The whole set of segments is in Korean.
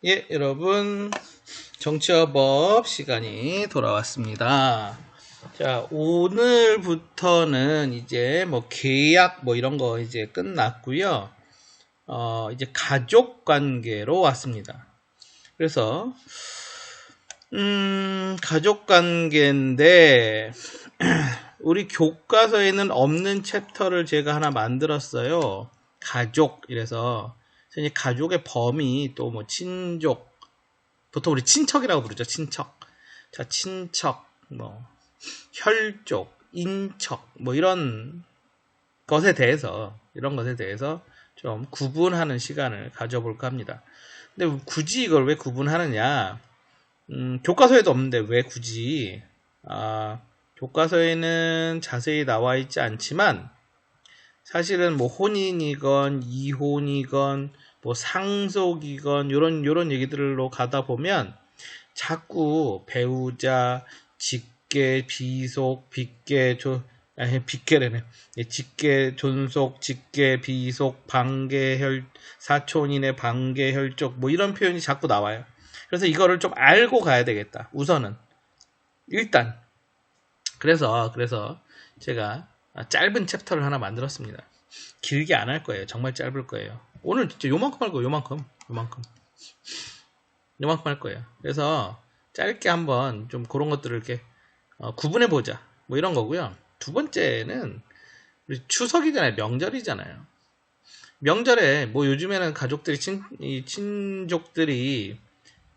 예, 여러분, 정치화법 시간이 돌아왔습니다. 자, 오늘부터는 이제 뭐 계약 뭐 이런 거 이제 끝났고요. 이제 가족 관계로 왔습니다. 그래서 가족 관계인데 우리 교과서에는 없는 챕터를 제가 하나 만들었어요. 가족. 이래서 가족의 범위 또 뭐 친족, 보통 우리 친척이라고 부르죠. 친척. 자, 친척, 뭐 혈족, 인척, 뭐 이런 것에 대해서 좀 구분하는 시간을 가져볼까 합니다. 근데 굳이 이걸 왜 구분하느냐? 교과서에도 없는데 왜 굳이? 교과서에는 자세히 나와 있지 않지만 사실은 뭐 혼인이건 이혼이건 뭐 상속이건 요런 얘기들로 가다 보면 자꾸 배우자, 직계, 비속, 빗계래네. 직계, 존속, 직계, 비속, 반계, 사촌인의 반계, 혈족 뭐 이런 표현이 자꾸 나와요. 그래서 이거를 좀 알고 가야 되겠다. 우선은 일단 그래서 제가 짧은 챕터를 하나 만들었습니다. 길게 안 할 거예요. 정말 짧을 거예요. 오늘 진짜 요만큼 할 거예요. 요만큼 할 거예요. 그래서 짧게 한번 좀 그런 것들을 이렇게 구분해 보자. 뭐 이런 거고요. 두 번째는 우리 추석이잖아요. 명절이잖아요. 명절에 뭐 요즘에는 가족들이 친족들이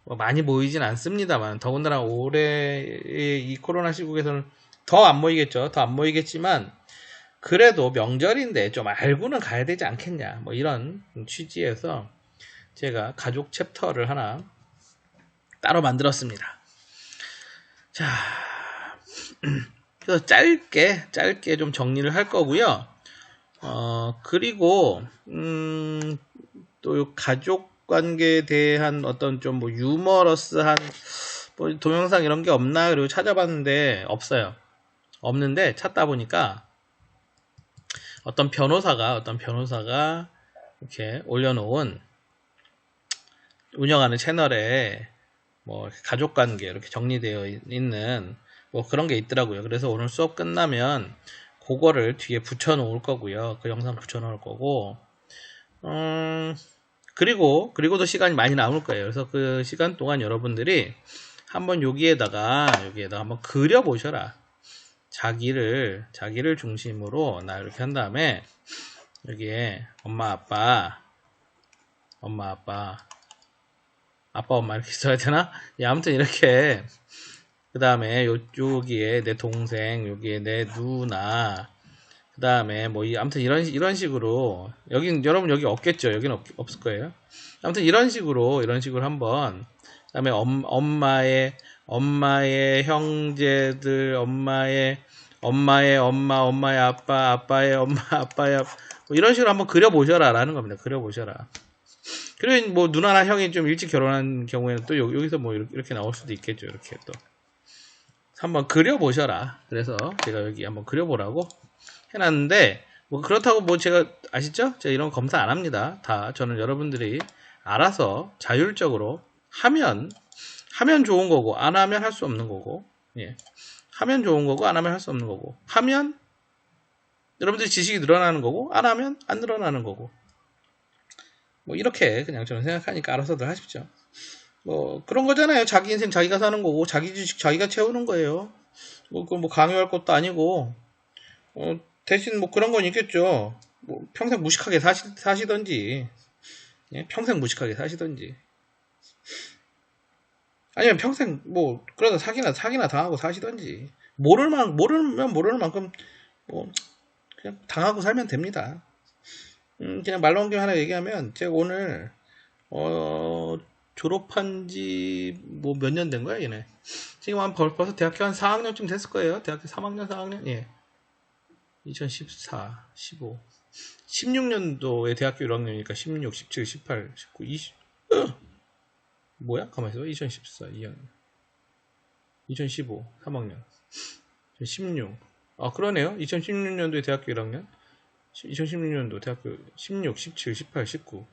뭐 많이 모이진 않습니다만 더군다나 올해의 이 코로나 시국에서는 더 안 모이겠죠. 더 안 모이겠지만 그래도 명절인데 좀 알고는 가야 되지 않겠냐. 뭐 이런 취지에서 제가 가족 챕터를 하나 따로 만들었습니다. 자, 그래서 짧게 좀 정리를 할 거고요. 그리고 또 가족 관계에 대한 어떤 좀 뭐 유머러스한 뭐 동영상 이런 게 없나 그리고 찾아봤는데 없어요. 없는데 찾다 보니까 어떤 변호사가 이렇게 올려놓은 운영하는 채널에 뭐 가족 관계 이렇게 정리되어 있는 뭐 그런 게 있더라고요. 그래서 오늘 수업 끝나면 그거를 뒤에 붙여 놓을 거고요. 그 영상 붙여 놓을 거고 그리고도 시간이 많이 남을 거예요. 그래서 그 시간 동안 여러분들이 한번 여기에다가 한번 그려 보셔라. 자기를 중심으로 나 이렇게 한 다음에 여기에 엄마 아빠 엄마 이렇게 써야 되나? 예, 아무튼 이렇게 그 다음에 여기에 내 동생, 여기에 내 누나, 그 다음에 뭐 아무튼 이런 식으로 여러분 여기 없겠죠? 여기는 없을 거예요. 아무튼 이런 식으로 한번 그다음에 엄마의 형제들, 엄마의 엄마, 엄마의 아빠, 아빠의 엄마, 아빠의 아빠, 뭐 이런 식으로 한번 그려보셔라라는 겁니다. 그려보셔라. 그리고 뭐 누나나 형이 좀 일찍 결혼한 경우에는 또 여기서 뭐 이렇게 나올 수도 있겠죠. 이렇게 또 한번 그려보셔라. 그래서 제가 여기 한번 그려보라고 해놨는데 뭐 그렇다고 뭐 제가 아시죠? 제가 이런 거 검사 안 합니다. 다 저는 여러분들이 알아서 자율적으로 하면 좋은 거고 안 하면 할 수 없는 거고 예. 하면 좋은 거고 안 하면 할 수 없는 거고 하면 여러분들이 지식이 늘어나는 거고 안 하면 안 늘어나는 거고 뭐 이렇게 그냥 저는 생각하니까 알아서들 하십시오. 뭐 그런 거잖아요. 자기 인생 자기가 사는 거고 자기 주식 자기가 채우는 거예요. 뭐 강요할 것도 아니고 대신 뭐 그런 건 있겠죠. 뭐 평생 무식하게 사시던지 예? 평생 무식하게 사시던지 아니면 평생 뭐 그러다 사기나 당하고 사시던지 모르면 모르는 만큼 뭐 그냥 당하고 살면 됩니다. 그냥 말 나온 김에 하나 얘기하면 제가 오늘 졸업한 지 뭐 몇 년 된 거야 얘네. 지금 벌써 대학교 한 4학년쯤 됐을 거예요. 대학교 3학년 4학년 예. 2014, 15, 16년도에 대학교 1학년이니까 16, 17, 18, 19, 20 뭐야? 가만히 있어. 2014, 2학년 2015, 3학년 16 그러네요. 2016년도에 대학교 1학년 2016년도 대학교 16, 17, 18, 19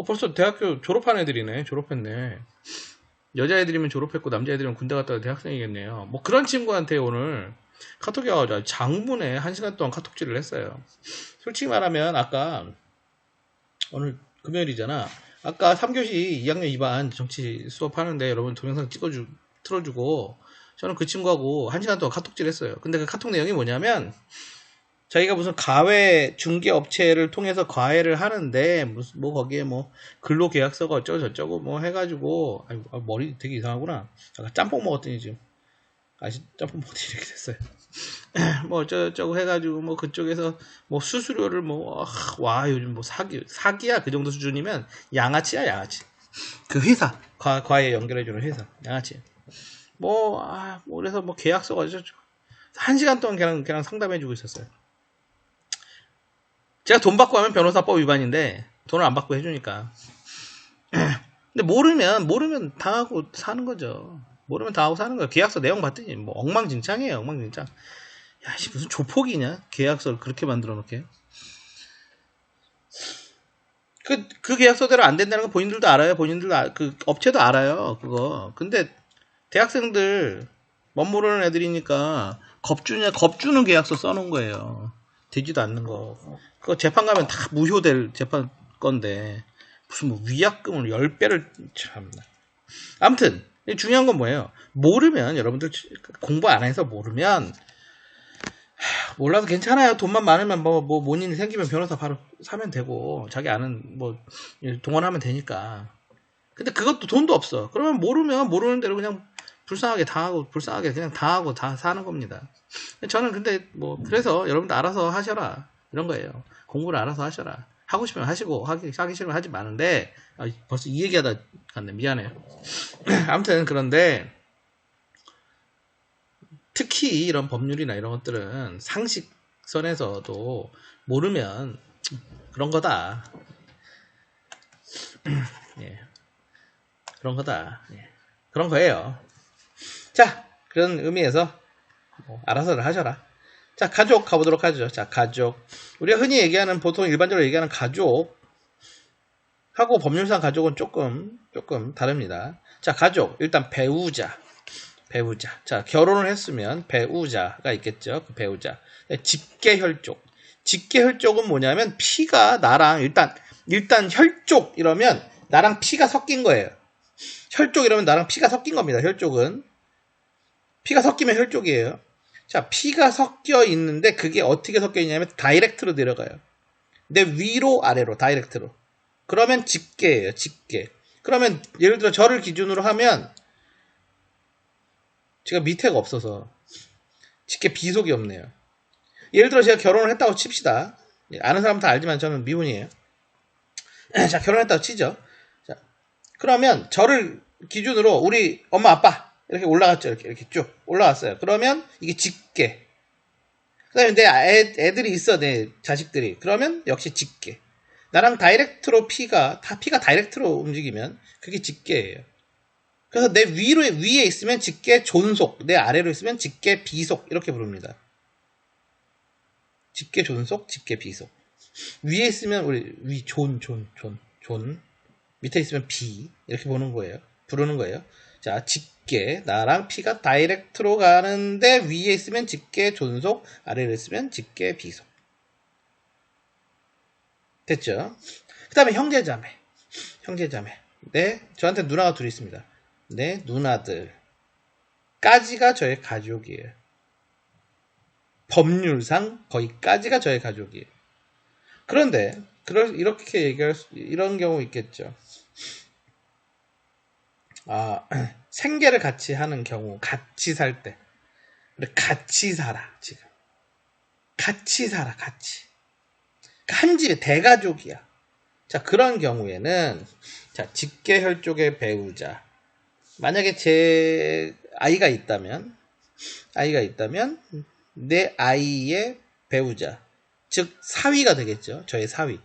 벌써 대학교 졸업한 애들이네. 졸업했네. 여자애들이면 졸업했고 남자애들이면 군대 갔다가 대학생이겠네요. 뭐 그런 친구한테 오늘 카톡이 와가지고 장문에 1시간 동안 카톡질을 했어요. 솔직히 말하면 아까 오늘 금요일이잖아. 아까 3교시 2학년 2반 정치 수업하는데 여러분 동영상 틀어주고 저는 그 친구하고 1시간 동안 카톡질 했어요. 근데 그 카톡 내용이 뭐냐면 자기가 무슨 가외 중개업체를 통해서 과외를 하는데 무슨 뭐 거기에 뭐 근로계약서가 어쩌고 저쩌고 뭐 해가지고 머리 되게 이상하구나. 아까 짬뽕 먹었더니 지금 짬뽕 먹었더니 이렇게 됐어요. 뭐 어쩌고 해가지고 뭐 그쪽에서 뭐 수수료를 뭐 와 요즘 뭐 사기야 그 정도 수준이면 양아치야 양아치. 그 회사 과외 연결해주는 회사 양아치. 뭐 그래서 뭐 계약서가 어쩌고 1시간 동안 걔랑 상담해주고 있었어요. 제가 돈 받고 하면 변호사법 위반인데 돈을 안 받고 해주니까. 근데 모르면 당하고 사는 거죠. 모르면 당하고 사는 거예요. 계약서 내용 봤더니 뭐 엉망진창이에요. 엉망진창. 야, 무슨 조폭이냐? 계약서를 그렇게 만들어 놓게. 그 계약서대로 안 된다는 거 본인들도 알아요. 그 업체도 알아요. 그거. 근데 대학생들 멋모르는 애들이니까 겁주는 계약서 써놓은 거예요. 되지도 않는 거. 그거 재판 가면 다 무효될 재판 건데 무슨 뭐 위약금을 10배를 참나. 아무튼 중요한 건 뭐예요? 모르면 여러분들 공부 안 해서 모르면 몰라도 괜찮아요. 돈만 많으면 뭔 일이 생기면 변호사 바로 사면 되고 자기 아는 뭐 동원하면 되니까. 근데 그것도 돈도 없어. 그러면 모르면 모르는 대로 그냥 불쌍하게 그냥 당하고 다 사는 겁니다. 저는 근데 뭐 그래서 여러분들 알아서 하셔라 이런 거예요. 공부를 알아서 하셔라. 하고 싶으면 하시고 하기 싫으면 하지 마는데 벌써 이 얘기하다 갔네. 미안해요. 아무튼 그런데 특히 이런 법률이나 이런 것들은 상식선에서도 모르면 그런 거다. 예. 그런 거다. 예. 그런 거예요. 자, 그런 의미에서 알아서를 하셔라. 자, 가족 가보도록 하죠. 자, 가족. 우리가 흔히 얘기하는 보통 일반적으로 얘기하는 가족하고 법률상 가족은 조금 다릅니다. 자, 가족. 일단 배우자. 자, 결혼을 했으면 배우자가 있겠죠. 그 배우자. 직계혈족. 직계혈족은 뭐냐면 피가 나랑 일단 혈족 이러면 나랑 피가 섞인 거예요. 혈족 이러면 나랑 피가 섞인 겁니다. 혈족은. 피가 섞이면 혈족이에요. 자, 피가 섞여 있는데 그게 어떻게 섞여 있냐면 다이렉트로 내려가요. 내 위로 아래로 다이렉트로. 그러면 직계예요. 직계. 그러면 예를 들어 저를 기준으로 하면 제가 밑에가 없어서 직계 비속이 없네요. 예를 들어 제가 결혼을 했다고 칩시다. 아는 사람 다 알지만 저는 미혼이에요. 자, 결혼했다고 치죠. 자, 그러면 저를 기준으로 우리 엄마 아빠 이렇게 올라갔죠. 이렇게 쭉 올라왔어요. 그러면 이게 직계. 그 다음에 내 애들이 있어. 내 자식들이. 그러면 역시 직계. 나랑 다이렉트로 피가 다이렉트로 움직이면 그게 직계예요. 그래서 내 위에 있으면 직계 존속, 내 아래로 있으면 직계 비속 이렇게 부릅니다. 직계 존속, 직계 비속. 위에 있으면 우리 존 밑에 있으면 비 이렇게 부르는 거예요. 자, 직계 나랑 피가 다이렉트로 가는데 위에 있으면 직계 존속, 아래로 있으면 직계 비속. 됐죠? 그 다음에 형제자매. 네, 저한테 누나가 둘이 있습니다. 네, 누나들까지가 저의 가족이에요. 법률상 거기까지가 저의 가족이에요. 그런데 이렇게 얘기할 이런 경우 있겠죠. 생계를 같이 하는 경우, 같이 살 때. 같이 살아, 지금. 같이 살아, 같이. 한 집에 대가족이야. 자, 그런 경우에는, 자, 직계혈족의 배우자. 만약에 제 아이가 있다면, 내 아이의 배우자. 즉, 사위가 되겠죠. 저의 사위.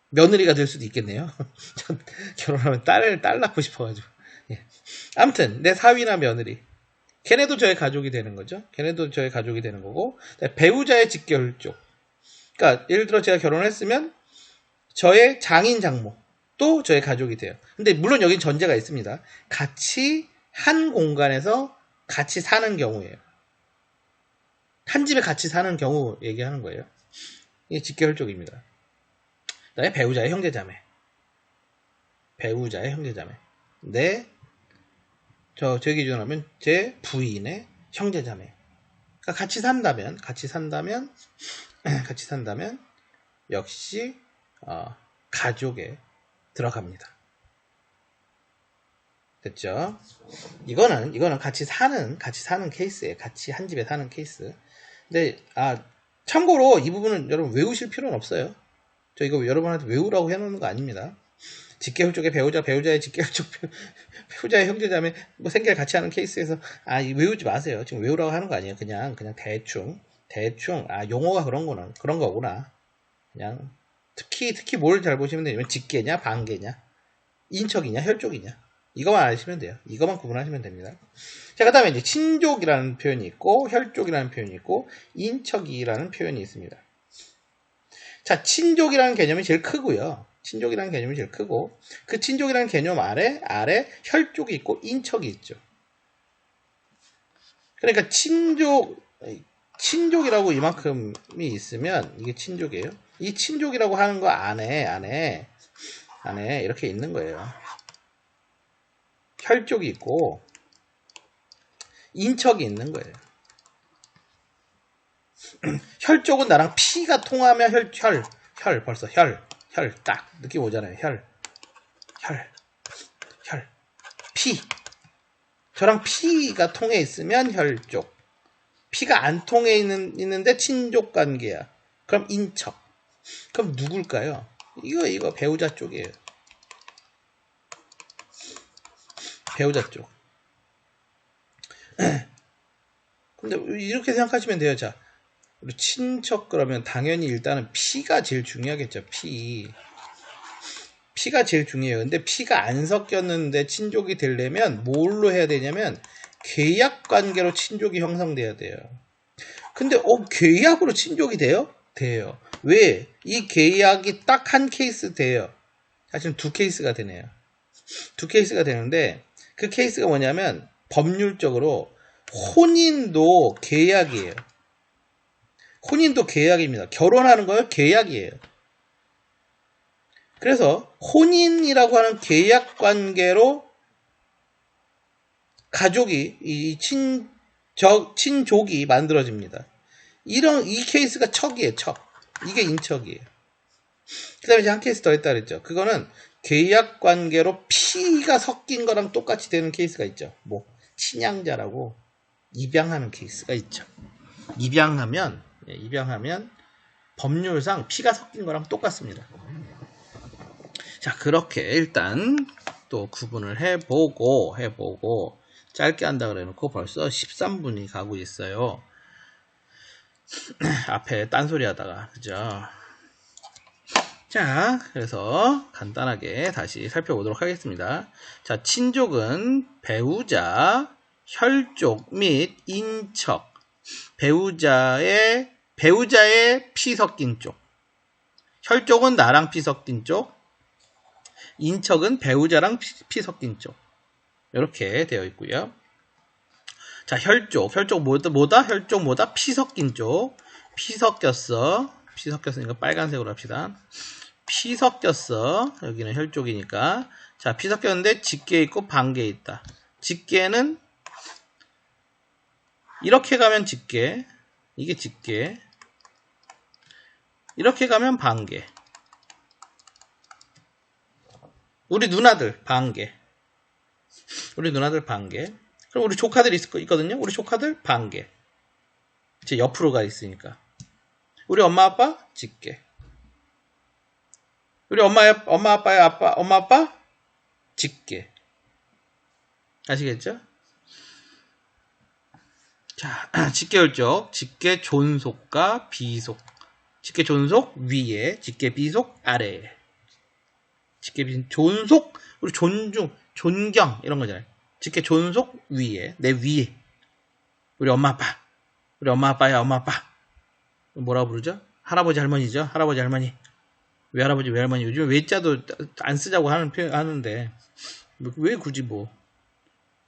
며느리가 될 수도 있겠네요. 전 결혼하면 딸 낳고 싶어가지고. 예. 아무튼, 내 사위나 며느리. 걔네도 저의 가족이 되는 거죠. 걔네도 저의 가족이 되는 거고. 배우자의 직계혈족. 그러니까, 예를 들어 제가 결혼을 했으면, 저의 장인 장모. 또 저의 가족이 돼요. 근데 물론 여기 전제가 있습니다. 같이 한 공간에서 같이 사는 경우예요. 한 집에 같이 사는 경우 얘기하는 거예요. 이게 직계혈족입니다. 그다음에 배우자의 형제자매. 배우자의 형제자매. 제 기준으로 하면 제 부인의 형제자매. 그러니까 같이 산다면 역시 가족에 들어갑니다. 됐죠? 이거는 같이 사는 케이스예요. 같이 한 집에 사는 케이스. 근데 참고로 이 부분은 여러분 외우실 필요는 없어요. 저 이거 여러분한테 외우라고 해놓는 거 아닙니다. 직계혈족의 배우자의 직계혈족 배우자의 형제자매 뭐 생계를 같이 하는 케이스에서 외우지 마세요. 지금 외우라고 하는 거 아니에요. 그냥 대충 용어가 그런 거구나. 그냥 특히 뭘 잘 보시면 되냐면 직계냐 반계냐 인척이냐 혈족이냐 이거만 아시면 돼요. 이거만 구분하시면 됩니다. 자, 그 다음에 이제 친족이라는 표현이 있고 혈족이라는 표현이 있고 인척이라는 표현이 있습니다. 자, 친족이라는 개념이 제일 크고요. 친족이라는 개념이 제일 크고 그 친족이라는 개념 아래 혈족이 있고 인척이 있죠. 그러니까 친족이라고 이만큼이 있으면 이게 친족이에요. 이 친족이라고 하는 거 안에 이렇게 있는 거예요. 혈족이 있고 인척이 있는 거예요. 혈족은 나랑 피가 통하면 벌써 혈 딱 느낌 오잖아요. 피. 저랑 피가 통해 있으면 혈족. 피가 안 통해 있는데 친족 관계야. 그럼 인척. 그럼 누굴까요? 이거 배우자 쪽이에요. 배우자 쪽. 근데 이렇게 생각하시면 돼요. 자, 우리 친척 그러면 당연히 일단은 피가 제일 중요하겠죠. 피가 제일 중요해요. 근데 피가 안 섞였는데 친족이 되려면 뭘로 해야 되냐면 계약 관계로 친족이 형성돼야 돼요. 근데 계약으로 친족이 돼요? 돼요. 왜? 이 계약이 딱 한 케이스 돼요. 사실 두 케이스가 되네요. 두 케이스가 되는데 그 케이스가 뭐냐면 법률적으로 혼인도 계약이에요. 혼인도 계약입니다. 결혼하는 거요? 계약이에요. 그래서 혼인이라고 하는 계약 관계로 가족이 이 친족이 만들어집니다. 이 케이스가 척이에요. 척. 이게 인척이에요. 그 다음에 이제 한 케이스 더 있다 그랬죠. 그거는 계약 관계로 피가 섞인 거랑 똑같이 되는 케이스가 있죠. 뭐 친양자라고 입양하는 케이스가 있죠. 입양하면 법률상 피가 섞인 거랑 똑같습니다. 자, 그렇게 일단 또 구분을 해보고 짧게 한다 그래 놓고 벌써 13분이 가고 있어요. 앞에 딴소리 하다가, 그죠? 자, 그래서 간단하게 다시 살펴보도록 하겠습니다. 자, 친족은 배우자, 혈족 및 인척, 배우자의 피 섞인 쪽, 혈족은 나랑 피 섞인 쪽, 인척은 배우자랑 피 섞인 쪽. 이렇게 되어 있고요. 자, 혈족 뭐다? 혈족 뭐다? 피 섞인 쪽. 피 섞였으니까 빨간색으로 합시다. 피 섞였어. 여기는 혈족이니까. 자, 피 섞였는데 직계 있고 반계 있다. 직계는 이렇게 가면 직계. 이게 직계. 이렇게 가면 반계. 우리 누나들 반계. 그럼 우리 조카들 있거든요. 우리 조카들 반계. 제 옆으로 가 있으니까. 우리 엄마 아빠 직계. 우리 엄마 아빠 직계. 아시겠죠? 자, 직계혈족, 직계 존속과 비속. 직계 존속 위에, 직계 비속 아래에. 직계 비속 존속, 우리 존경 이런 거잖아요. 직계 존속 위에, 내 위에. 우리 엄마 아빠야, 엄마 아빠. 뭐라고 부르죠? 할아버지 할머니죠. 할아버지 할머니. 외할아버지, 외할머니. 요즘 외자도 안 쓰자고 하는데, 왜 굳이 뭐,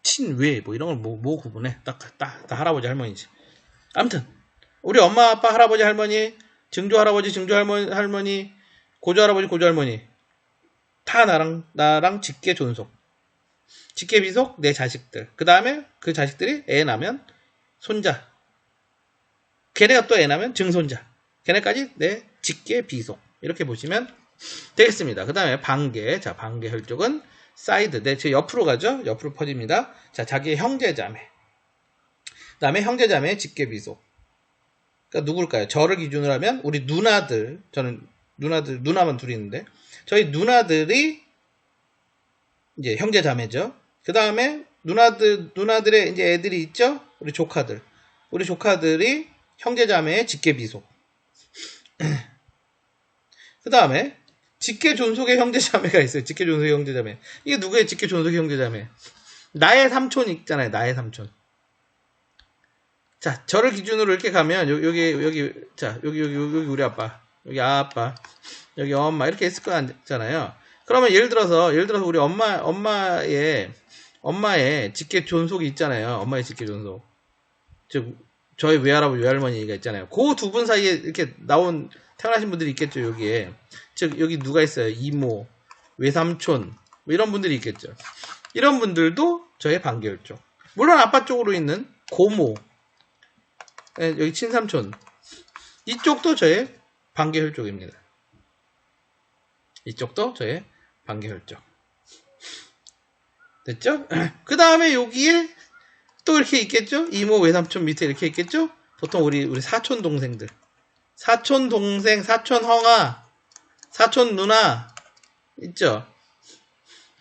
친외, 뭐 이런 걸 뭐 구분해. 다 할아버지, 할머니지. 아무튼, 우리 엄마, 아빠, 할아버지, 할머니, 증조 할아버지, 증조 할머니, 고조 할아버지, 고조 할머니. 다 나랑 직계 존속. 직계 비속 내 자식들. 그 다음에 그 자식들이 애 낳으면 손자. 걔네가 또 애 낳으면 증손자. 걔네까지 내 직계 비속. 이렇게 보시면 되겠습니다. 그 다음에 반계. 자, 반계 혈족은 사이드. 제 옆으로 가죠. 옆으로 퍼집니다. 자, 자기의 형제자매. 그 다음에 형제자매의 직계 비속. 그러니까 누굴까요? 저를 기준으로 하면 우리 누나들. 저는 누나만 둘이 있는데 저희 누나들이 이제 형제자매죠. 그 다음에 누나들의 이제 애들이 있죠. 우리 조카들이 형제자매의 직계비속. 그 다음에 직계존속의 형제자매가 있어요. 직계존속의 형제자매. 이게 누구의 직계존속의 형제자매? 나의 삼촌 있잖아요. 나의 삼촌. 자, 저를 기준으로 이렇게 가면 여기 우리 아빠, 여기 아빠, 여기 엄마 이렇게 있을 거잖아요. 그러면 예를 들어서 우리 엄마의 직계 존속이 있잖아요. 엄마의 직계 존속. 즉 저희 외할아버지 외할머니가 있잖아요. 그 두 분 사이에 이렇게 태어나신 분들이 있겠죠. 여기에. 즉 여기 누가 있어요? 이모, 외삼촌 뭐 이런 분들이 있겠죠. 이런 분들도 저의 반계혈족. 물론 아빠 쪽으로 있는 고모, 여기 친삼촌 이쪽도 저의 반계혈족입니다. 이쪽도 저의 반계혈족. 됐죠? 그 다음에 여기에 또 이렇게 있겠죠? 이모, 외삼촌 밑에 이렇게 있겠죠? 보통 우리 사촌 동생들. 사촌 동생, 사촌 형아, 사촌 누나 있죠?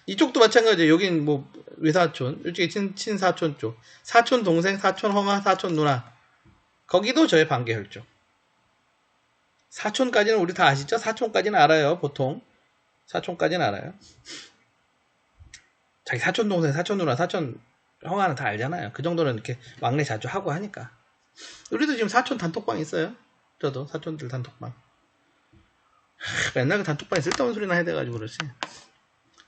이쪽도 마찬가지예요. 여긴 뭐 외사촌, 이쪽에 친사촌 쪽. 사촌 동생, 사촌 형아, 사촌 누나. 거기도 저의 반계혈족. 사촌까지는 우리 다 아시죠? 사촌까지는 알아요. 보통. 사촌까지는 알아요. 자기 사촌 동생, 사촌 누나, 사촌 형아는 다 알잖아요. 그 정도는 이렇게 막내 자주 하고 하니까. 우리도 지금 사촌 단톡방 있어요. 저도 사촌들 단톡방. 맨날 그 단톡방에 쓸데없는 소리나 해야 돼가지고 그렇지.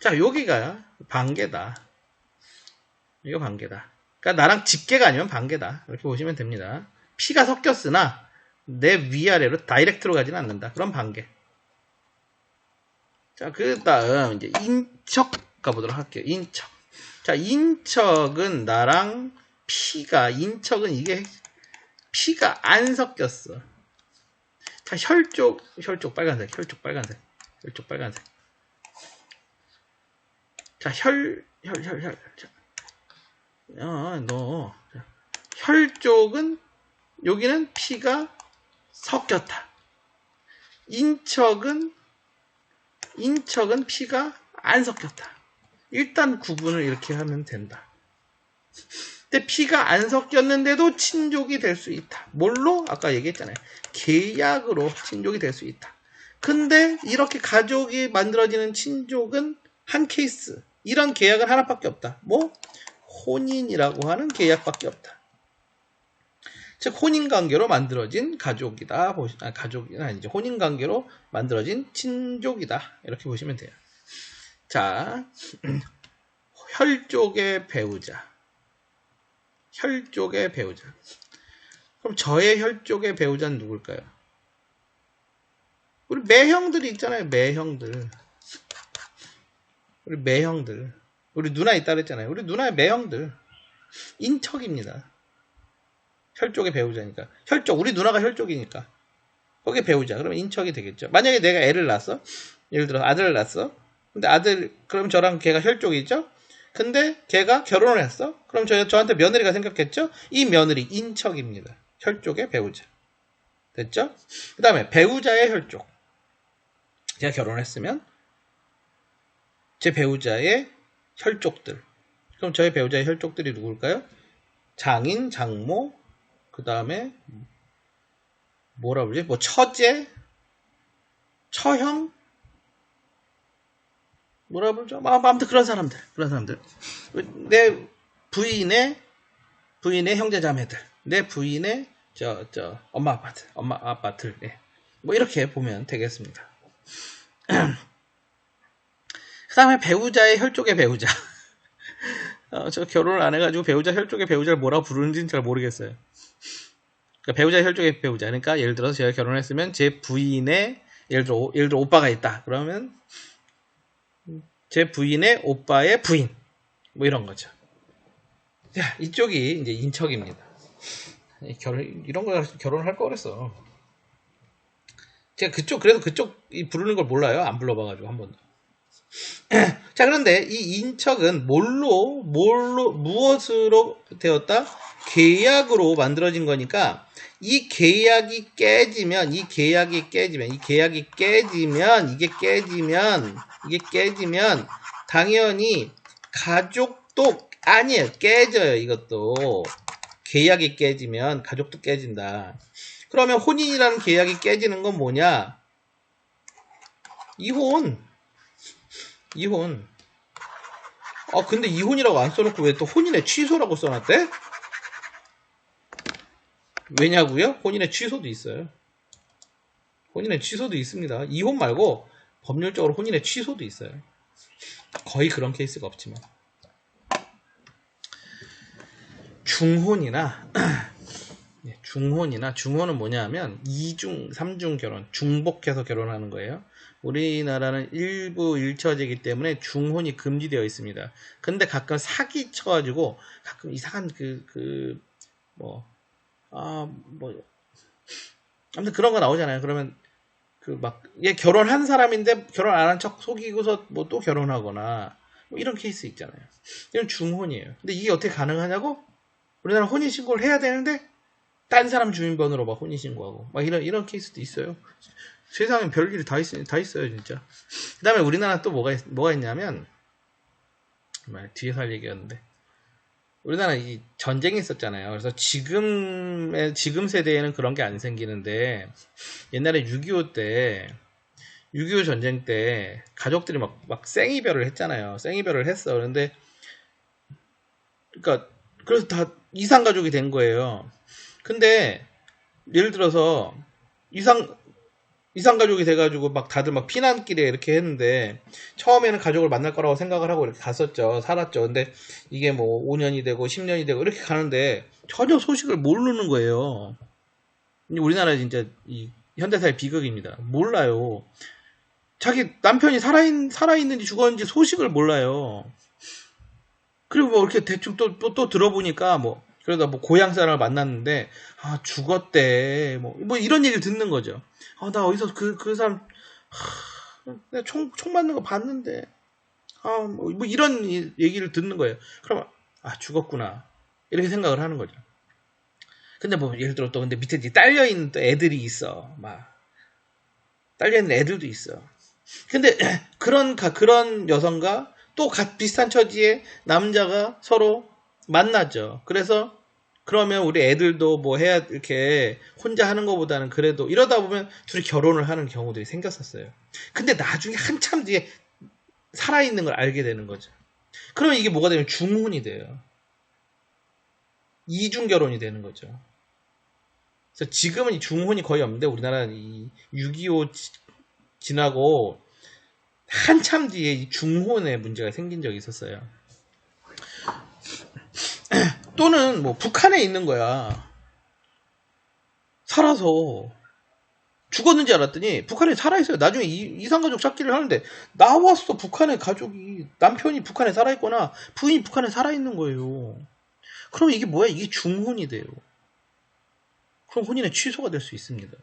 자, 여기가 반계다. 이거 반계다. 그러니까 나랑 직계가 아니면 반계다. 이렇게 보시면 됩니다. 피가 섞였으나 내 위아래로 다이렉트로 가지는 않는다. 그럼 반계. 자, 그 다음 이제 인척 가보도록 할게요. 인척. 자, 인척은 나랑 인척은 이게 피가 안 섞였어. 자, 혈족 빨간색. 자, 혈족은 여기는 피가 섞였다. 인척은 피가 안 섞였다. 일단 구분을 이렇게 하면 된다. 근데 피가 안 섞였는데도 친족이 될 수 있다. 뭘로? 아까 얘기했잖아요. 계약으로 친족이 될 수 있다. 근데 이렇게 가족이 만들어지는 친족은 한 케이스. 이런 계약은 하나밖에 없다. 뭐? 혼인이라고 하는 계약밖에 없다. 즉 혼인관계로 만들어진 가족이다. 가족이 아니죠. 혼인관계로 만들어진 친족이다. 이렇게 보시면 돼요. 자, 혈족의 배우자. 그럼 저의 혈족의 배우자는 누굴까요? 우리 매형들이 있잖아요. 매형들. 우리 누나 있다 그랬잖아요. 우리 누나의 매형들. 인척입니다. 혈족의 배우자니까. 우리 누나가 혈족이니까. 거기에 배우자. 그러면 인척이 되겠죠. 만약에 내가 애를 낳았어. 예를 들어 아들을 낳았어. 근데 그럼 저랑 걔가 혈족이죠? 근데 걔가 결혼을 했어? 그럼 저한테 며느리가 생겼겠죠? 이 며느리 인척입니다. 혈족의 배우자. 됐죠? 그 다음에 배우자의 혈족. 제가 결혼했으면 제 배우자의 혈족들. 그럼 저의 배우자의 혈족들이 누굴까요? 장인, 장모, 그 다음에 뭐라 그러지? 뭐 처제, 처형, 뭐라 그러죠? 아무튼 그런 사람들. 내 부인의 형제자매들, 내 부인의 엄마 아빠들, 네. 뭐 이렇게 보면 되겠습니다. 그 다음에 배우자의 혈족의 배우자. 저 결혼을 안 해가지고 배우자 혈족의 배우자를 뭐라고 부르는지는 잘 모르겠어요. 그러니까 배우자 혈족의 배우자. 그러니까 예를 들어서 제가 결혼했으면 제 부인의 예를 들어 오빠가 있다. 그러면 제 부인의 오빠의 부인. 뭐 이런 거죠. 자, 이쪽이 이제 인척입니다. 이런 거 결혼을 할 거 그랬어. 제가 그래서 그쪽 부르는 걸 몰라요. 안 불러봐가지고 한 번도. 자, 그런데 이 인척은 무엇으로 되었다? 계약으로 만들어진 거니까 이게 깨지면 당연히 가족도 아니에요. 깨져요. 이것도 계약이 깨지면 가족도 깨진다. 그러면 혼인이라는 계약이 깨지는 건 뭐냐? 이혼. 근데 이혼이라고 안 써놓고 왜 또 혼인의 취소라고 써놨대? 왜냐고요? 혼인의 취소도 있어요. 혼인의 취소도 있습니다. 이혼 말고 법률적으로 혼인의 취소도 있어요. 거의 그런 케이스가 없지만. 중혼은 뭐냐 하면 2중, 3중 결혼, 중복해서 결혼하는 거예요. 우리나라는 일부 일처제이기 때문에 중혼이 금지되어 있습니다. 근데 가끔 사기 쳐가지고 가끔 이상한 아무튼 그런 거 나오잖아요. 그러면 얘 결혼한 사람인데 결혼 안 한 척 속이고서 뭐 또 결혼하거나 뭐 이런 케이스 있잖아요. 이건 중혼이에요. 근데 이게 어떻게 가능하냐고? 우리나라 혼인신고를 해야 되는데 딴 사람 주민번호로 막 혼인신고하고 막 이런 케이스도 있어요. 세상에 별일이 다 있어요 진짜. 그 다음에 우리나라 또 뭐가 있냐면 뒤에서 할 얘기였는데 우리나라 이 전쟁이 있었잖아요. 그래서 지금 세대에는 그런 게 안 생기는데 옛날에 6.25 전쟁 때 가족들이 막 생이별을 했잖아요. 생이별을 했어. 그런데 그래서 다 이상 가족이 된 거예요. 근데 예를 들어서 이상 가족이 돼가지고 다들 피난길에 이렇게 했는데 처음에는 가족을 만날 거라고 생각을 하고 이렇게 갔었죠. 살았죠. 근데 이게 뭐 5년이 되고 10년이 되고 이렇게 가는데 전혀 소식을 모르는 거예요. 우리나라 진짜 이 현대사의 비극입니다. 몰라요. 자기 남편이 살아있는지 죽었는지 소식을 몰라요. 그리고 뭐 이렇게 대충 또 들어보니까 그러다 고향 사람을 만났는데 죽었대 뭐 이런 얘기를 듣는 거죠. 나 어디서 그 사람 내가 총 맞는 거 봤는데 뭐 이런 얘기를 듣는 거예요. 그러면 죽었구나 이렇게 생각을 하는 거죠. 근데 예를 들어 또 근데 밑에 딸려 있는 또 애들이 있어. 딸려 있는 애들도 있어. 근데 그런 여성과 또 비슷한 처지의 남자가 서로 만나죠. 그러면 우리 애들도 이렇게 혼자 하는 것보다는 그래도 이러다 보면 둘이 결혼을 하는 경우들이 생겼었어요. 근데 나중에 한참 뒤에 살아있는 걸 알게 되는 거죠. 그러면 이게 뭐가 되면 중혼이 돼요. 이중 결혼이 되는 거죠. 그래서 지금은 이 중혼이 거의 없는데 우리나라는 이 6.25 지나고 한참 뒤에 이 중혼의 문제가 생긴 적이 있었어요. 또는 북한에 있는 거야. 살아서 죽었는지 알았더니 북한에 살아있어요. 나중에 이상가족 찾기를 하는데 나왔어. 북한의 가족이 남편이 북한에 살아있거나 부인이 북한에 살아있는 거예요. 그럼 이게 뭐야? 이게 중혼이 돼요. 그럼 혼인의 취소가 될 수 있습니다.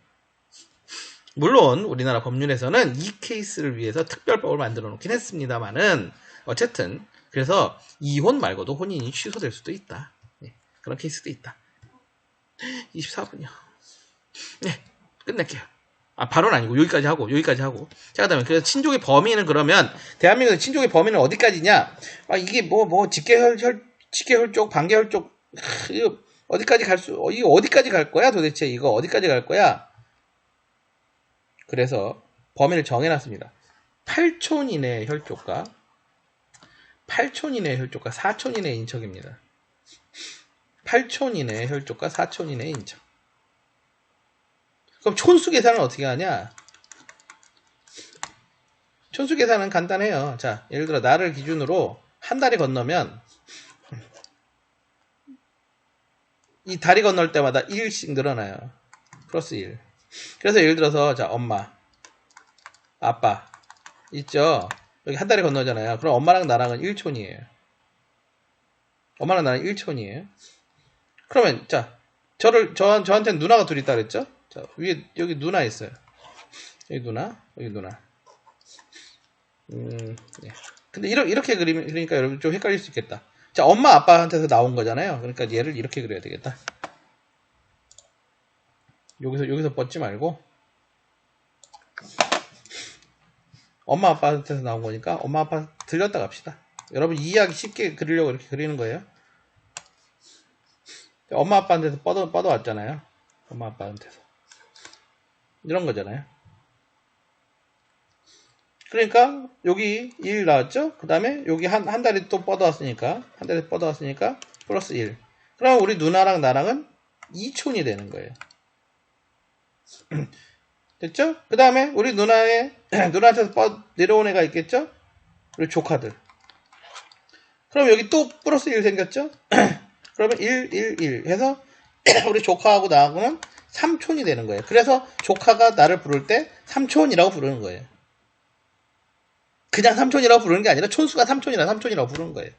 물론 우리나라 법률에서는 이 케이스를 위해서 특별법을 만들어 놓긴 했습니다만은 어쨌든 그래서 이혼 말고도 혼인이 취소될 수도 있다. 그런 케이스도 있다. 24분이요. 네, 끝낼게요. 바로는 아니고 여기까지 하고. 자, 그다음에 그래서 친족의 범위는 그러면 대한민국의 친족의 범위는 어디까지냐? 이게 직계혈족, 반계혈족 이거 이거 어디까지 갈 거야? 도대체 이거 어디까지 갈 거야? 그래서 범위를 정해놨습니다. 8촌 이내의 혈족과 4촌 이내의 인척입니다. 8촌 이내의 혈족과 4촌 이내의 인척. 그럼 촌수 계산은 어떻게 하냐? 촌수 계산은 간단해요. 자, 예를 들어 나를 기준으로 한 다리 건너면 이 다리 건널 때마다 1씩 늘어나요. 플러스 1. 그래서 예를 들어서 자, 엄마, 아빠 있죠? 여기 한 다리 건너잖아요. 그럼 엄마랑 나랑은 1촌이에요. 엄마랑 나랑 1촌이에요. 그러면 자, 저한테는 누나가 둘 있다 그랬죠? 자, 위에 여기 누나 있어요. 여기 누나, 여기 누나. 예. 근데 이렇게 그리니까 여러분 좀 헷갈릴 수 있겠다. 자, 엄마 아빠한테서 나온 거잖아요. 그러니까 얘를 이렇게 그려야 되겠다. 여기서 뻗지 말고 엄마 아빠한테서 나온 거니까 엄마 아빠 들렸다 갑시다. 여러분 이해하기 쉽게 그리려고 이렇게 그리는 거예요. 엄마 아빠한테서 뻗어 왔잖아요. 엄마 아빠한테서 이런 거잖아요. 그러니까 여기 1 나왔죠? 그 다음에 여기 한 다리 또 뻗어왔으니까 한 다리 뻗어왔으니까 플러스 1. 그럼 우리 누나랑 나랑은 2촌이 되는 거예요. 됐죠? 그 다음에 우리 누나한테서 내려온 애가 있겠죠? 우리 조카들. 그럼 여기 또 플러스 1 생겼죠? 그러면 1, 1, 1 해서 우리 조카하고 나하고는 3촌이 되는 거예요. 그래서 조카가 나를 부를 때 3촌이라고 부르는 거예요. 그냥 3촌이라고 부르는 게 아니라 촌수가 3촌이라 3촌이라고 부르는 거예요.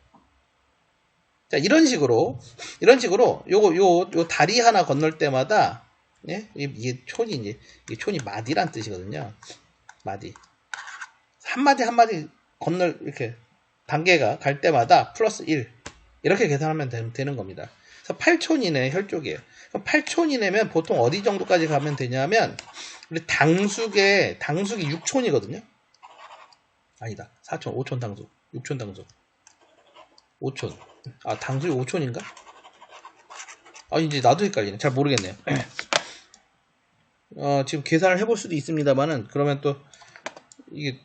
자, 이런 식으로 요 다리 하나 건널 때마다 예? 이게 촌이 마디란 뜻이거든요. 마디. 한마디 건널 이렇게 단계가 갈 때마다 플러스 1 이렇게 계산하면 되는 겁니다. 그래서 8촌 이내 혈족이에요. 8촌 이내면 보통 어디 정도까지 가면 되냐면 우리 당숙이 6촌이거든요. 아니다. 4촌, 5촌 당숙. 6촌 당숙. 5촌. 아, 당숙이 5촌인가? 아, 이제 나도 헷갈리네. 잘 모르겠네요. 지금 계산을 해볼 수도 있습니다만은, 그러면 또, 이게,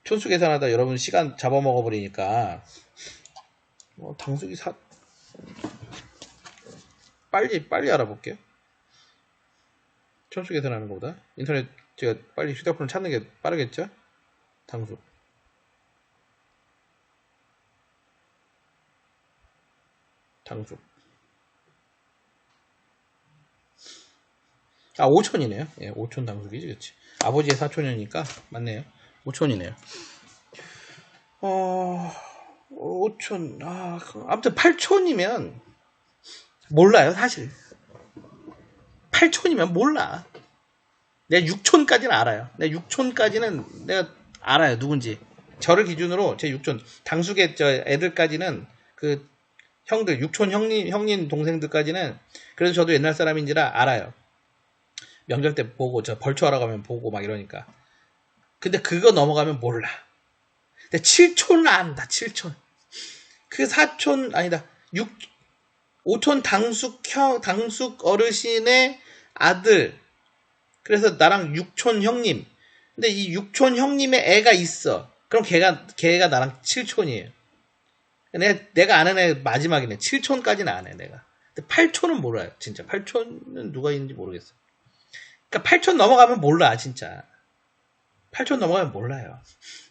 촌수 계산하다 여러분 시간 잡아먹어 버리니까, 당숙이 빨리 알아볼게요. 촌수 계산하는 것보다. 인터넷, 제가 빨리 휴대폰을 찾는 게 빠르겠죠? 당숙. 아, 5촌이네요. 예, 5촌 당숙이지, 그치. 아버지의 4촌이니까, 맞네요. 5촌이네요. 5촌, 아무튼 8촌이면, 몰라요, 사실. 8촌이면 몰라. 내가 6촌까지는 알아요. 내가 6촌까지는 내가 알아요, 누군지. 저를 기준으로 제 6촌, 당숙의 애들까지는, 그, 형들, 6촌 형님, 동생들까지는, 그래도 저도 옛날 사람인지라 알아요. 명절 때 보고 저 벌초하러 가면 보고 막 이러니까. 근데 그거 넘어가면 몰라. 근데 7촌은 안다. 7촌. 그 4촌 아니다. 5촌 당숙 어르신의 아들. 그래서 나랑 6촌 형님. 근데 이 6촌 형님의 애가 있어. 그럼 걔가 나랑 7촌이에요. 내가 아는 애 마지막이네. 7촌까지는 안 해, 내가. 근데 8촌은 몰라요. 진짜 8촌은 누가 있는지 모르겠어. 그러니까 8촌 넘어가면 몰라, 진짜. 8촌 넘어가면 몰라요.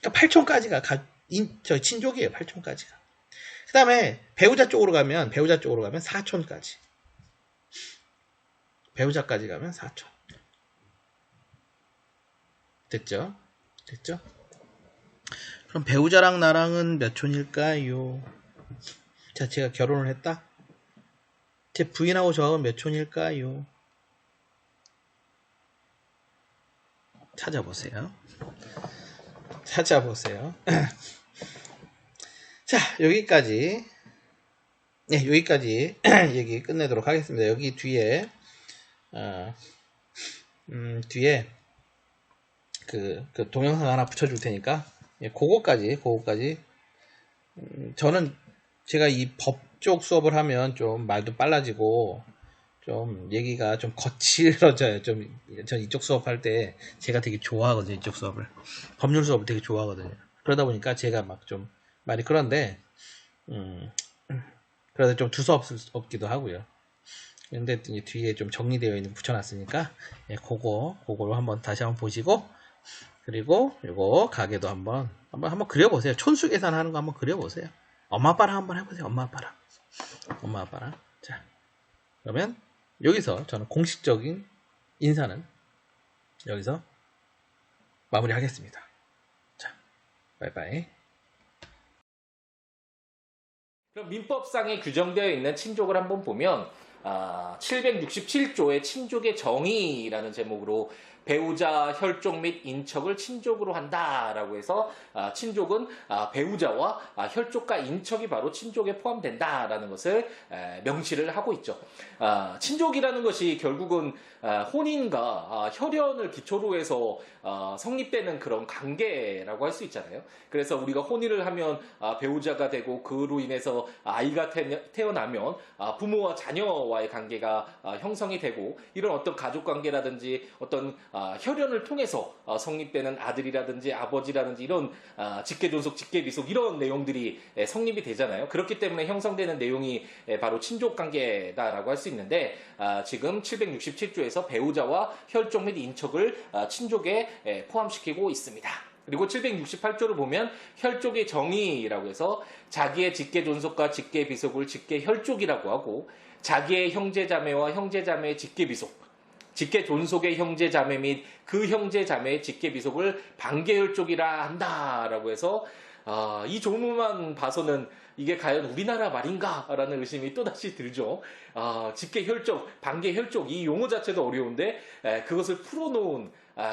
그러니까 8촌까지가 친족이에요, 8촌까지가. 그 다음에 배우자 쪽으로 가면 4촌까지. 배우자까지 가면 4촌. 됐죠? 그럼 배우자랑 나랑은 몇 촌일까요? 자, 제가 결혼을 했다? 제 부인하고 저하고는 몇 촌일까요? 찾아보세요. 자, 여기까지 얘기 끝내도록 하겠습니다. 여기 뒤에 그 동영상 하나 붙여줄 테니까 그거까지 저는 제가 이 법쪽 수업을 하면 좀 말도 빨라지고 좀 얘기가 좀 거칠어져요. 전 이쪽 수업할 때 제가 되게 좋아하거든요. 이쪽 수업을. 법률 수업을 되게 좋아하거든요. 그러다 보니까 제가 막 좀 말이 그런데 그래서 좀 두서없기도 하고요. 근데 뒤에 좀 정리되어 있는 붙여놨으니까 그거로 다시 한번 보시고 그리고 요거 가게도 한번 그려보세요. 촌수 계산하는 거 한번 그려보세요. 엄마 아빠랑 한번 해보세요. 엄마 아빠랑. 자, 그러면 여기서 저는 공식적인 인사는 여기서 마무리하겠습니다. 자, 바이바이. 그럼 민법상에 규정되어 있는 친족을 한번 보면 767조의 친족의 정의라는 제목으로 배우자 혈족 및 인척을 친족으로 한다라고 해서 친족은 배우자와 혈족과 인척이 바로 친족에 포함된다라는 것을 명시를 하고 있죠. 친족이라는 것이 결국은 혼인과 혈연을 기초로 해서 성립되는 그런 관계라고 할 수 있잖아요. 그래서 우리가 혼인을 하면 배우자가 되고 그로 인해서 아이가 태어나면 부모와 자녀와의 관계가 형성이 되고 이런 어떤 가족 관계라든지 어떤 혈연을 통해서 성립되는 아들이라든지 아버지라든지 이런 직계존속, 직계비속 이런 내용들이 성립이 되잖아요. 그렇기 때문에 형성되는 내용이 바로 친족관계다라고 할 수 있는데 지금 767조에서 배우자와 혈족 및 인척을 친족에 포함시키고 있습니다. 그리고 768조를 보면 혈족의 정의라고 해서 자기의 직계존속과 직계비속을 직계혈족이라고 하고 자기의 형제자매와 형제자매의 직계비속 직계존속의 형제자매 및 그 형제자매의 직계비속을 반계혈족이라 한다라고 해서 이 조문만 봐서는 이게 과연 우리나라 말인가라는 의심이 또다시 들죠. 직계혈족, 반계혈족 이 용어 자체도 어려운데 그것을 풀어놓은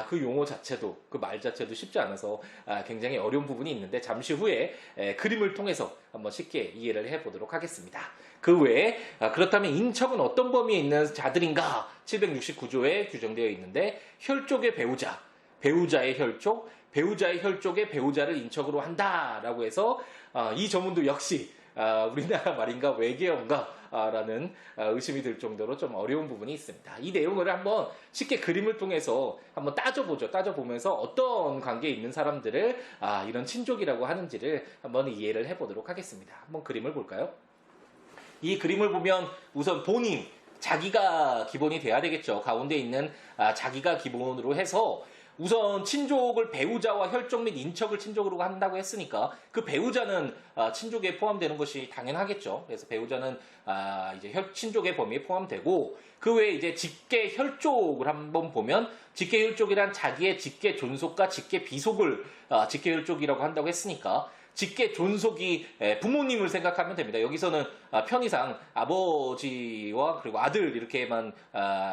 그 용어 자체도 그 말 자체도 쉽지 않아서 굉장히 어려운 부분이 있는데 잠시 후에 그림을 통해서 한번 쉽게 이해를 해보도록 하겠습니다. 그 외에 그렇다면 인척은 어떤 범위에 있는 자들인가 769조에 규정되어 있는데 혈족의 배우자, 배우자의 혈족, 배우자의 혈족의 배우자를 인척으로 한다라고 해서 이 전문도 역시 우리나라 말인가 외계어인가 라는 의심이 들 정도로 좀 어려운 부분이 있습니다. 이 내용을 한번 쉽게 그림을 통해서 한번 따져보죠. 따져보면서 어떤 관계에 있는 사람들을 이런 친족이라고 하는지를 한번 이해를 해보도록 하겠습니다. 한번 그림을 볼까요? 이 그림을 보면 우선 본인, 자기가 기본이 돼야 되겠죠. 가운데 있는 자기가 기본으로 해서 우선 친족을 배우자와 혈족 및 인척을 친족으로 한다고 했으니까 그 배우자는 친족에 포함되는 것이 당연하겠죠. 그래서 배우자는 이제 친족의 범위에 포함되고 그 외에 이제 직계 혈족을 한번 보면 직계 혈족이란 자기의 직계 존속과 직계 비속을 직계 혈족이라고 한다고 했으니까 직계 존속이 부모님을 생각하면 됩니다. 여기서는 편의상 아버지와 그리고 아들 이렇게만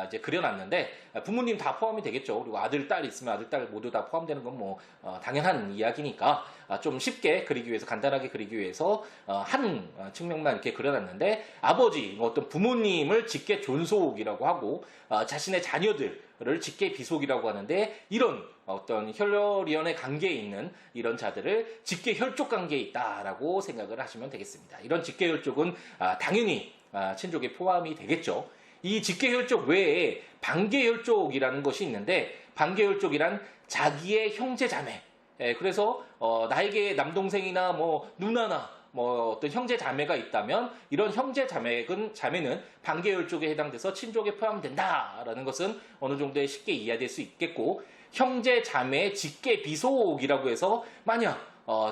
이제 그려놨는데 부모님 다 포함이 되겠죠. 그리고 아들, 딸 있으면 아들, 딸 모두 다 포함되는 건 뭐 당연한 이야기니까 좀 쉽게 그리기 위해서 간단하게 그리기 위해서 한 측면만 이렇게 그려놨는데 아버지 어떤 부모님을 직계 존속이라고 하고 자신의 자녀들을 직계 비속이라고 하는데 이런 어떤 혈연의 관계에 있는 이런 자들을 직계 혈족 관계에 있다라고 생각을 하시면 되겠습니다. 이런 직계 혈족은 당연히 친족에 포함이 되겠죠. 이 직계 혈족 외에 반계 혈족이라는 것이 있는데 반계 혈족이란 자기의 형제 자매. 그래서 나에게 남동생이나 뭐 누나나 뭐 어떤 형제 자매가 있다면 이런 형제 자매는 반계 혈족에 해당돼서 친족에 포함된다라는 것은 어느 정도에 쉽게 이해될 수 있겠고 형제 자매의 직계 비속이라고 해서 만약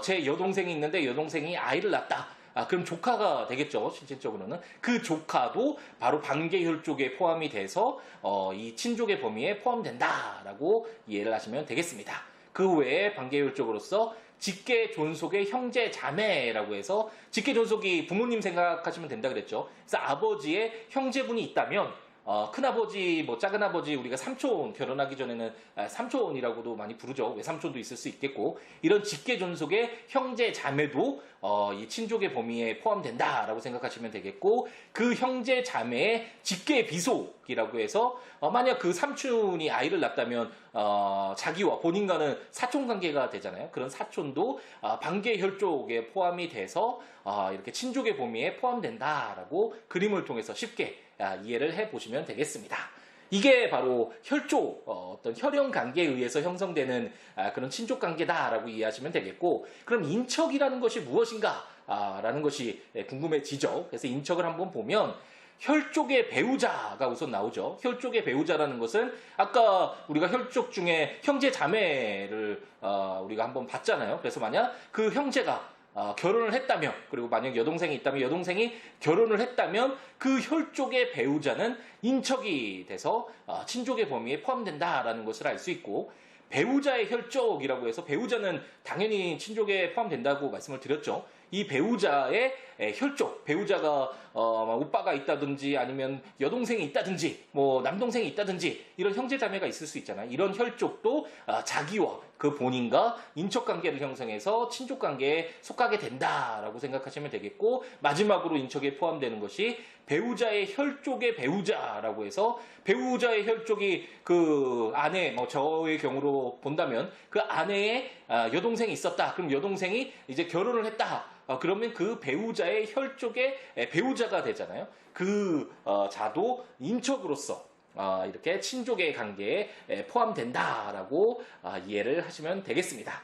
제 여동생이 있는데 여동생이 아이를 낳았다. 그럼 조카가 되겠죠. 실질적으로는. 그 조카도 바로 반계혈족에 포함이 돼서 이 친족의 범위에 포함된다라고 이해를 하시면 되겠습니다. 그 외에 반계혈족으로서 직계 존속의 형제 자매라고 해서 직계 존속이 부모님 생각하시면 된다 그랬죠. 그래서 아버지의 형제분이 있다면 큰아버지, 뭐 작은아버지 우리가 삼촌 결혼하기 전에는 삼촌이라고도 많이 부르죠. 외삼촌도 있을 수 있겠고 이런 직계존속의 형제 자매도 이 친족의 범위에 포함된다라고 생각하시면 되겠고 그 형제 자매의 직계 비속이라고 해서 만약 그 삼촌이 아이를 낳았다면 자기와 본인과는 사촌 관계가 되잖아요. 그런 사촌도 반계 혈족에 포함이 돼서 이렇게 친족의 범위에 포함된다라고 그림을 통해서 쉽게 이해를 해보시면 되겠습니다. 이게 바로 혈족, 어떤 혈연 관계에 의해서 형성되는 그런 친족 관계다라고 이해하시면 되겠고, 그럼 인척이라는 것이 무엇인가? 라는 것이 궁금해지죠. 그래서 인척을 한번 보면 혈족의 배우자가 우선 나오죠. 혈족의 배우자라는 것은 아까 우리가 혈족 중에 형제 자매를 우리가 한번 봤잖아요. 그래서 만약 그 형제가 결혼을 했다면, 그리고 만약 여동생이 있다면 여동생이 결혼을 했다면 그 혈족의 배우자는 인척이 돼서 친족의 범위에 포함된다라는 것을 알 수 있고, 배우자의 혈족이라고 해서 배우자는 당연히 친족에 포함된다고 말씀을 드렸죠. 이 배우자의 혈족, 배우자가 오빠가 있다든지 아니면 여동생이 있다든지 뭐 남동생이 있다든지 이런 형제자매가 있을 수 있잖아요. 이런 혈족도 자기와 그 본인과 인척관계를 형성해서 친족관계에 속하게 된다라고 생각하시면 되겠고, 마지막으로 인척에 포함되는 것이 배우자의 혈족의 배우자라고 해서 배우자의 혈족이 그 아내, 저의 경우로 본다면 그 아내의 여동생이 있었다. 그럼 여동생이 이제 결혼을 했다. 그러면 그 배우자의 혈족의 배우자가 되잖아요. 그 자도 인척으로서 이렇게 친족의 관계에 포함된다라고 이해를 하시면 되겠습니다.